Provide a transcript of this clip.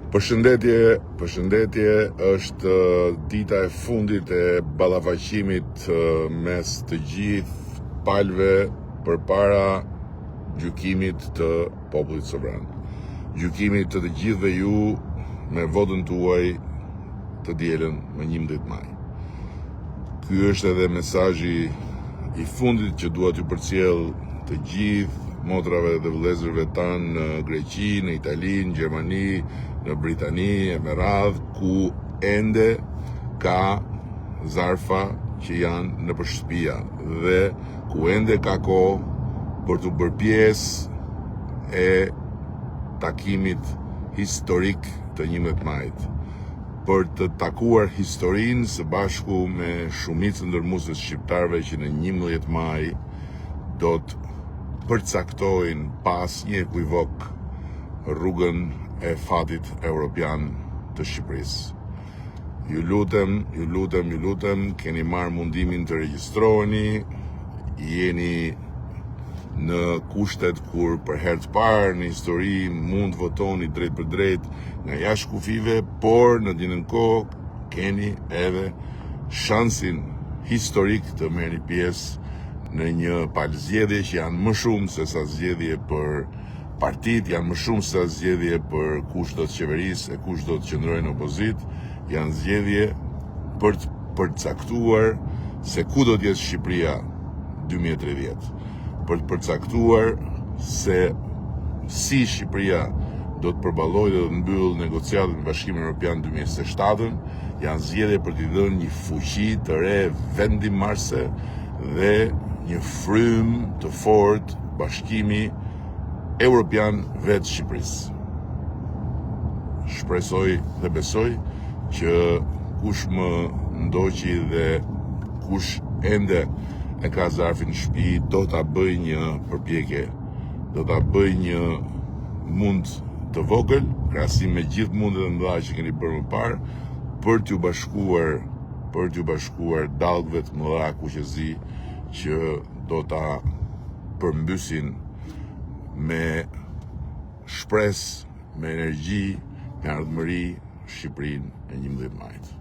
Përshëndetje, është dita e fundit e ballafaqimit mes të gjithë palëve përpara gjykimit të popullit sovran. Gjykimit të gjithëve ju me votën tuaj të dielën më 11 maj. Ky është edhe mesazhi i fundit që dua t'ju përcjell të gjithë motrave dhe vëllezërve tanë në Greqi, në Itali, në Gjermani, në Britani e me radhë, ku ende ka zarfa që janë në shtëpia dhe ku ende ka kohë për të bërë pjesë e takimit historik të 11 majit, për të takuar historinë së bashku me shumicën ndërmuese shqiptarëve që në 11 maj do të përcaktojnë pas një ekuivok rrugën e fatit evropian të Shqipërisë. Ju lutem, keni marrë mundimin të regjistroheni, jeni në kushtet kur për herë të parë në histori mund të votoni drejt për drejt nga jashtë kufive, por në ditën kohë keni edhe shansin historik të merrni pjesë në një palë zgjedhje që janë më shumë se sa zgjedhje për partit, janë më shumë se sa zgjedhje për kush do të qeverisë e kush do të qëndrojë në opozitë, janë zgjedhje për të përcaktuar se ku do të jetë Shqipëria 2030, për të përcaktuar se si Shqipëria do të përballojë dhe të mbyll negociatat me Bashkimin Evropian 2027, janë zgjedhje për t'i dhënë një fuqi të re vendimmarrëse dhe një frymë të fortë Bashkimi Evropian vetë Shqipërisë. Shpresoj dhe besoj që kush më ndoqi dhe kush ende e ka zarfin në shtëpi do ta bëj një përpjekje, do ta bëj një mund të vogël, krahasim me gjithë mundet e mëdha që keni bërë më parë, për t'ju bashkuar dallgëve të mëdha kuqezi që do ta përmbysin me shpresë, me energji, me ardhmëri Shqipërinë e 11 majit.